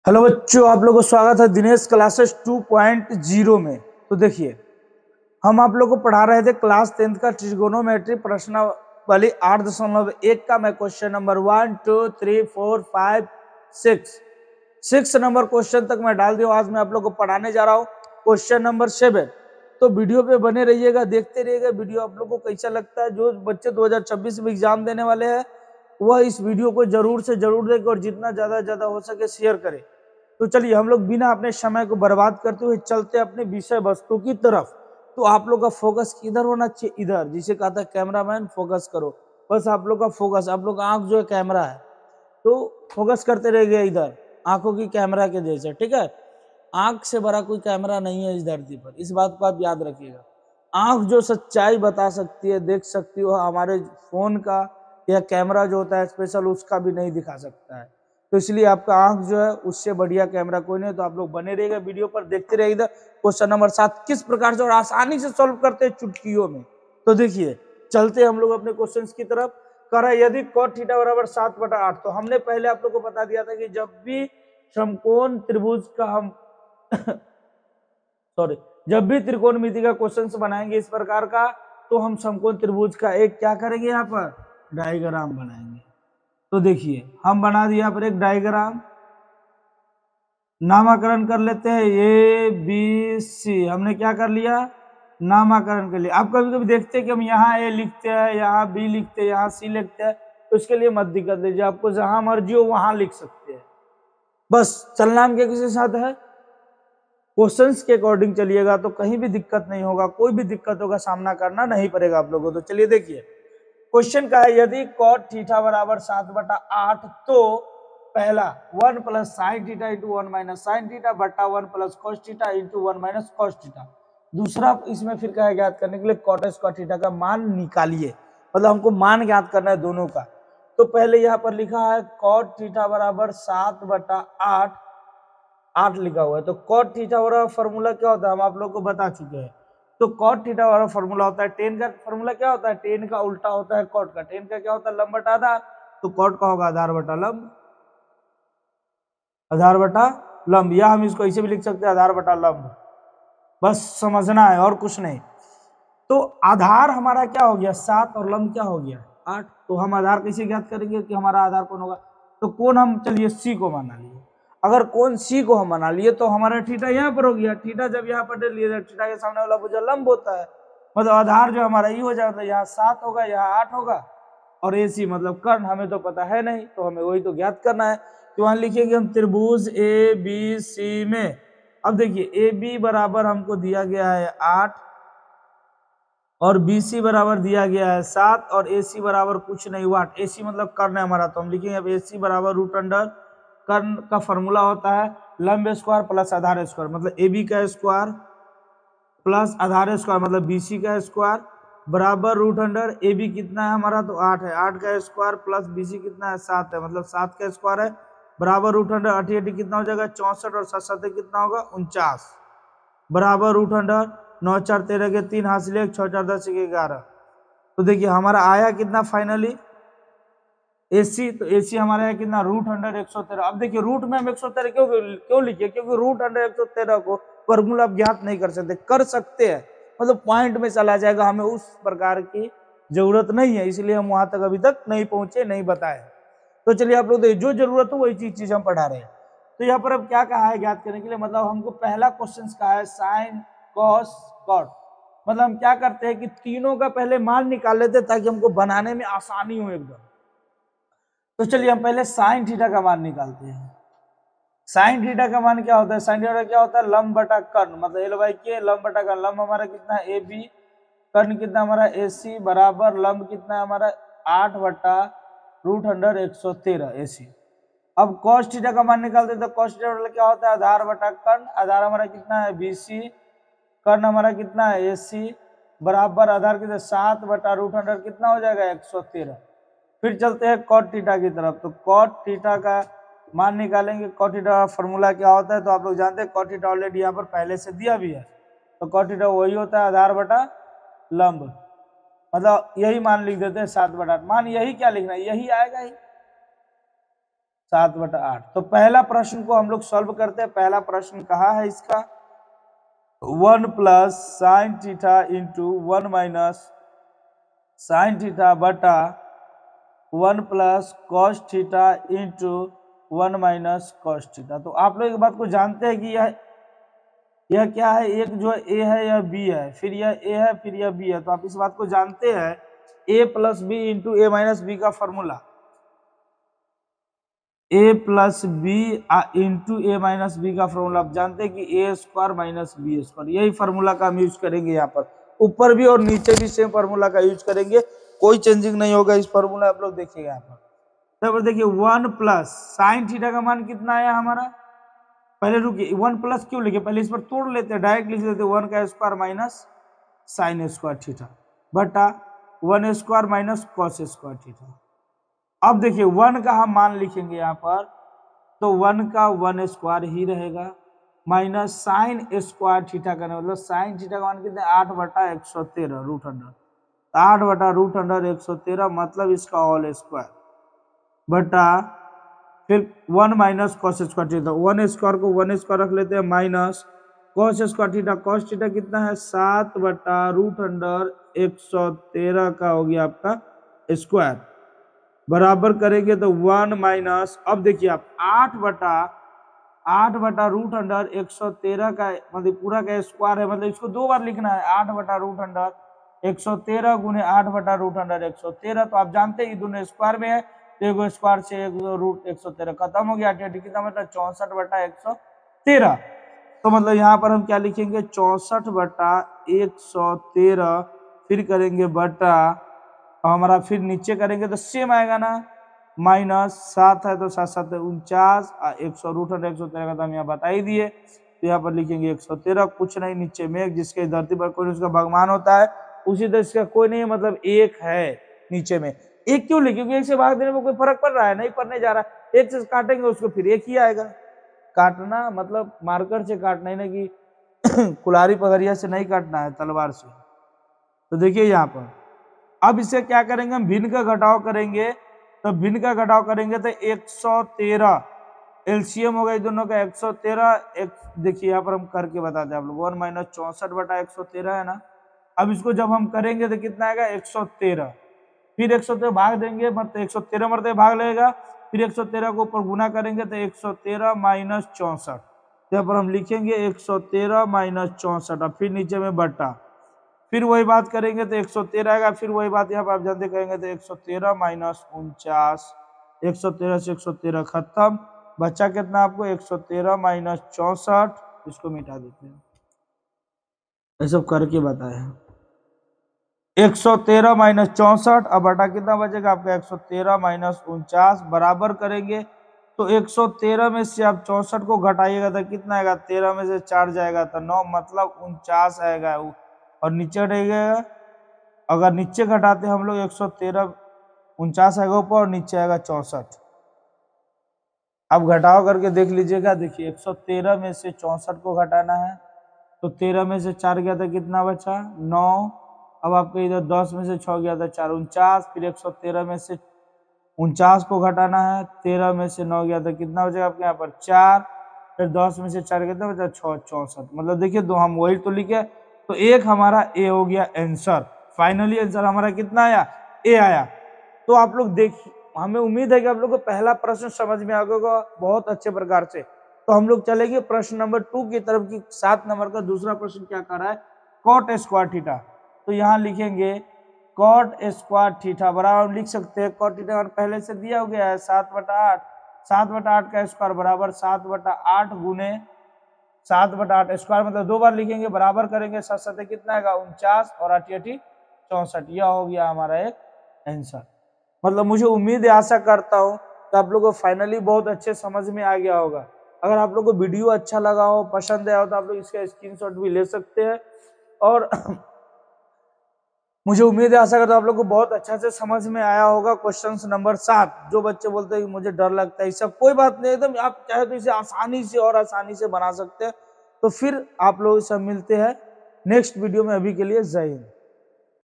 Hello बच्चों, आप लोगों को स्वागत है दिनेश क्लासेस 2.0 में। तो देखिए, हम आप लोगों को पढ़ा रहे थे क्लास 10th का ट्रिगोनोमेट्री प्रश्नावली 8.1 का। मैं क्वेश्चन नंबर 1 2 3 4 5 6 नंबर क्वेश्चन तक मैं डाल दिया। आज मैं आप लोगों को पढ़ाने जा रहा हूँ क्वेश्चन नंबर 7। तो वीडियो पे बने रहिएगा, देखते रहिएगा। वीडियो आप लोगों को कैसा लगता है? जो बच्चे 2026 में एग्जाम देने वाले हैं वह इस वीडियो को जरूर से जरूर देखें और जितना ज्यादा हो सके शेयर करें। तो चलिए, हम लोग बिना अपने समय को बर्बाद करते हुए चलते अपने विषय वस्तु की तरफ। तो आप लोग का फोकस किधर होना चाहिए? इधर। जिसे कहता है कैमरामैन फोकस करो, बस आप लोग का फोकस, आप लोग का आंख जो है कैमरा है, तो फोकस करते रहिए इधर, आंखों की कैमरा के जैसे। ठीक है, आंख से बड़ा कोई कैमरा नहीं है इस धरती पर, इस बात को आप याद रखिएगा। आंख जो सच्चाई बता सकती है, देख सकती हो, हमारे फोन का या कैमरा जो होता है स्पेशल, उसका भी नहीं दिखा सकता है। तो इसलिए आपका आंख जो है उससे बढ़िया कैमरा कोई नहीं। तो आप लोग बने रहिएगा वीडियो पर, देखते रहिए इधर। क्वेश्चन नंबर 7 किस प्रकार से और आसानी से सॉल्व करते हैं चुटकियों में। तो देखिए, चलते हम लोग अपने क्वेश्चन की तरफ। करा यदि cot थीटा बराबर 7/8, तो हमने पहले आप लोग को बता दिया था कि जब भी समकोण त्रिभुज का हम जब भी त्रिकोणमिति का क्वेश्चन बनाएंगे इस प्रकार का, तो हम समकोण त्रिभुज का एक क्या करेंगे, यहाँ पर डायग्राम बनाएंगे। तो देखिए, हम बना दिया यहाँ पर एक डायग्राम। नामकरण कर लेते हैं ए बी सी। हमने क्या कर लिया? नामकरण कर लिया। आप कभी कभी देखते हैं कि हम यहाँ ए लिखते हैं, यहाँ बी लिखते हैं, यहाँ सी लिखते हैं, तो इसके लिए मत दिक्कत लीजिए। आपको जहां मर्जी हो वहां लिख सकते हैं। बस चलना हम किसी साथ है, क्वेश्चंस के अकॉर्डिंग चलिएगा, तो कहीं भी दिक्कत नहीं होगा। कोई भी दिक्कतों का सामना करना नहीं पड़ेगा आप लोगों को। तो चलिए देखिए, क्वेश्चन का है यदि cot थीटा बराबर 7/8, तो पहला 1 plus sine theta into 1 minus sine theta बटा 1 plus cos theta into 1 minus cos theta. दूसरा इसमें फिर क्या है, ज्ञात करने के लिए cot स्क्वायर थीटा का मान निकालिए। मतलब हमको मान ज्ञात करना है दोनों का। तो पहले यहाँ पर लिखा है cot थीटा बराबर 7/8, 8 लिखा हुआ है। तो cot थीटा वाला फॉर्मूला क्या होता है हम आप लोग को बता चुके हैं। तो cot थीटा वाला फॉर्मूला होता है, tan का फॉर्मूला क्या होता है, tan का उल्टा होता है cot का। tan का क्या होता है, लंब बटा आधार। तो cot का होगा आधार बटा लंब, आधार बटा लंब, या हम इसको ऐसे भी लिख सकते हैं आधार बटा लंब। बस समझना है और कुछ नहीं। तो आधार हमारा क्या हो गया 7 और लंब क्या हो गया 8। तो हम आधार कैसे ज्ञात करेंगे कि हमारा आधार कौन होगा? तो कौन हम चलिए सी को माना लिए। अगर कौन सी को हम बना लिए तो हमारा थीटा यहाँ पर हो गया। थीटा जब यहाँ पर लिए, थीटा के सामने वाला भुजा लंब होता है। मतलब आधार जो हमारा ये हो जाता है, यहाँ 7 होगा, यहाँ 8 होगा, और AC मतलब कर्ण हमें तो पता है नहीं, तो हमें वही तो ज्ञात करना है। तो वहां लिखेंगे हम त्रिभुज ABC में। अब देखिए, AB बराबर हमको दिया गया है 8 और BC बराबर दिया गया है 7 और AC बराबर कुछ नहीं हुआ 8। AC मतलब कर्ण है हमारा, तो हम लिखेंगे अब AC बराबर रूट अंडर कर्ण का फॉर्मूला होता है लंब स्क्वायर प्लस आधार स्क्वायर। मतलब AB का स्क्वायर प्लस आधार स्क्वायर मतलब BC का स्क्वायर बराबर रूट अंडर AB कितना है हमारा, तो 8 है, 8 का स्क्वायर प्लस BC कितना है 7 है, मतलब 7 का स्क्वायर है बराबर रूट अंडर 8 कितना हो जाएगा 64 और 7 7 कितना होगा 49 बराबर रूट अंडर 9 4 13 के 3 हासिल 1 6 4 10 11। तो देखिए हमारा आया कितना फाइनली AC। तो AC हमारा है कितना रूट अंडर 113। अब देखिए रूट में हम 113 क्यों लिखे, क्योंकि रूट अंडर 113 को फॉर्मूला आप ज्ञात नहीं कर सकते हैं, मतलब पॉइंट में चला जाएगा, हमें उस प्रकार की जरूरत नहीं है, इसलिए हम वहां तक अभी तक नहीं पहुंचे, नहीं बताए। तो चलिए आप लोग जो जरूरत हो वही चीज हम पढ़ा रहे हैं। तो यहाँ पर अब क्या कहा है ज्ञात करने के लिए, मतलब हमको पहला क्वेश्चन कहा है साइन कॉस कॉट। मतलब हम क्या करते हैं कि तीनों का पहले मान निकाल लेते ताकि हमको बनाने में आसानी हो एकदम। तो चलिए हम पहले साइन थीटा का मान निकालते हैं। साइन थीटा का मान क्या होता है, साइन थीटा क्या होता है लंब बटा कर्ण, मतलब L/K लंब बटा कर्ण। लंब हमारा कितना है AB, कर्ण कितना हमारा AC बराबर लंब कितना है हमारा 8 बटा रूट अंडर 113 AC। अब cos थीटा का मान निकालते हैं, तो cos थीटा मतलब क्या होता है आधार बटा कर्ण। आधार हमारा कितना है BC, कर्ण हमारा कितना है AC बराबर आधार कितना 7 बटा रूट अंडर कितना हो जाएगा 113। फिर चलते हैं cot थीटा की तरफ। तो cot थीटा का मान निकालेंगे। cot थीटा का फॉर्मूला क्या होता है, तो आप लोग जानते हैं cot थीटा ऑलरेडी यहाँ पर पहले से दिया भी है। तो cot थीटा वही होता है आधार बटा लंब, मतलब यही मान लिख देते हैं 7/8। मान यही क्या लिखना है, यही आएगा ही। 7/8। तो पहला प्रश्न को हम लोग सॉल्व करते हैं। पहला प्रश्न कहा है इसका 1 plus sine theta into 1 minus sine theta बटा 1 plus cos theta into 1 minus cos theta. तो आप लोग एक बात को जानते हैं कि यह क्या है, एक जो ए है यह बी है, फिर यह ए है, फिर यह बी है। तो आप इस बात को जानते हैं ए प्लस बी इंटू ए माइनस बी का फॉर्मूला, ए प्लस बी इंटू ए माइनस बी का फॉर्मूला आप जानते हैं कि ए स्क्वायर माइनस बी स्क्वायर, यही फॉर्मूला का हम यूज करेंगे यहाँ पर। ऊपर भी और नीचे भी सेम फॉर्मूला का यूज करेंगे, कोई चेंजिंग नहीं होगा इस फॉर्मूला। आप लोग देखिएगा यहाँ पर। तो देखिए 1 प्लस साइन थीटा का मान कितना आया हमारा, पहले रुकिए 1 प्लस क्यों लिखे, पहले इस पर तोड़ लेते हैं, डायरेक्ट लिख लेते 1 का square minus sine square theta बटा 1 square minus cos square theta. अब देखिए 1 का हम मान लिखेंगे यहाँ पर, तो 1 का 1 स्क्वायर ही रहेगा माइनस साइन स्क्वायर थीटा का, मतलब साइन थीटा का मान कितने 8/113 रूट अंडर, 8/√113 मतलब इसका होल स्क्वायर बटा फिर 1 minus cos square theta, 1 square को 1 स्क्वायर रख लेते हैं minus cos square theta, cos theta कितना है 7/√113 का हो गया आपका स्क्वायर, बराबर करेंगे तो 1 माइनस, अब देखिए आप 8/√113 का मतलब पूरा का स्क्वायर है, मतलब इसको दो बार लिखना है 8/√113 गुने 8/√113। तो आप जानते हैं ये दोनों स्क्वायर में है, तो एक स्क्वायर से एक √113 खत्म हो गया, कितना मतलब 64/113। तो मतलब यहाँ पर हम क्या लिखेंगे 64/113, फिर करेंगे बटा, हमारा फिर नीचे करेंगे तो सेम आएगा ना, माइनस 7 है तो 7 है 49, 100√113 का तो हम यहाँ बता ही दिए। तो यहाँ पर लिखेंगे 113, कुछ नहीं नीचे में, जिसके धरती पर कोई उसका भगवान होता है उसी तरह इसका कोई नहीं है, मतलब एक है नीचे में। एक क्यों लिखे, क्योंकि एक से भाग देने में कोई फर्क पड़ रहा है, नहीं पड़ने जा रहा है, एक से काटेंगे उसको फिर एक ही आएगा। काटना मतलब मार्कर से काटना, नहीं कि कुल्हाड़ी पगड़िया से नहीं काटना है, तलवार से। तो देखिए यहाँ पर अब इसे क्या करेंगे, हम भिन्न का घटाव करेंगे, तो भिन्न का घटाव करेंगे तो 113 एलसीएम होगा इन दोनों का 113। देखिए यहाँ पर हम करके बताते हैं आप लोग, 1 माइनस 64/113 है ना। अब इसको जब हम करेंगे तो कितना आएगा 113, फिर 113 भाग देंगे, मतलब 113 मरते भाग लगेगा, फिर 113 को ऊपर गुना करेंगे तो 113 माइनस 64, यहाँ पर हम लिखेंगे 113 माइनस 64, अब फिर नीचे में बटा, फिर वही बात करेंगे तो 113 आएगा, फिर वही बात यहाँ पर आप जानते करेंगे तो 113 माइनस 49, 113 से 113 खत्म, बचा कितना आपको 113 माइनस 64, इसको मिटा देते हैं, ये सब करके बताया 113 माइनस 64, अब बटा कितना बचेगा आपका 113 माइनस 49, बराबर करेंगे तो 113 में से आप 64 को घटाइएगा तो कितना आएगा, 13 में से 4 जाएगा तो 9, मतलब 49 आएगा, और नीचे रहेगा, अगर नीचे घटाते हम लोग 113 49 आएगा ऊपर और नीचे आएगा 64। अब घटाव करके देख लीजिएगा, देखिए 113 में से 64 को घटाना है तो 13 में से 4 गया था कितना बचा 9, अब आपके इधर 10 में से 6 गया था 4 49, फिर 113 में से 49 को घटाना है, 13 में से 9 गया था कितना बचेगा आपके यहाँ पर 4, फिर 10 में से 4 कितना बचा 6 64, मतलब देखिए दो हम वही तो लिखे, तो एक हमारा ए हो गया आंसर। फाइनली आंसर हमारा कितना आया, ए आया। तो आप लोग देखिए, हमें उम्मीद है कि आप लोग को पहला प्रश्न समझ में आ गया बहुत अच्छे प्रकार से। तो हम लोग चलेंगे प्रश्न नंबर 2 की तरफ की। 7 नंबर का दूसरा प्रश्न क्या कर रहा है, कॉट स्क्वायर थीटा। तो यहाँ लिखेंगे कॉट स्क्वायर थीटा बराबर, लिख सकते हैं कॉट थीटा पहले से दिया हो गया है 7/8, 7/8 का स्क्वायर बराबर 7/8 गुने 7/8 स्क्वायर, मतलब दो बार लिखेंगे, बराबर करेंगे, 7 कितना आएगा 49 और 8 64, यह हो गया हमारा एक आंसर। मतलब मुझे उम्मीद है, आशा करता हूँ कि आप लोगों को फाइनली बहुत अच्छे समझ में आ गया होगा। अगर आप लोगों को वीडियो अच्छा लगा हो, पसंद आया हो, तो आप लोग इसका स्क्रीनशॉट भी ले सकते हैं। और मुझे उम्मीद है, आशा करता हूँ आप लोग को बहुत अच्छा से समझ में आया होगा। क्वेश्चन नंबर 7, जो बच्चे बोलते हैं कि मुझे डर लगता है, सब कोई बात नहीं, एकदम आप चाहे तो इसे आसानी से और आसानी से बना सकते हैं। तो फिर आप लोग सब मिलते हैं नेक्स्ट वीडियो में, अभी के लिए जय हिंद।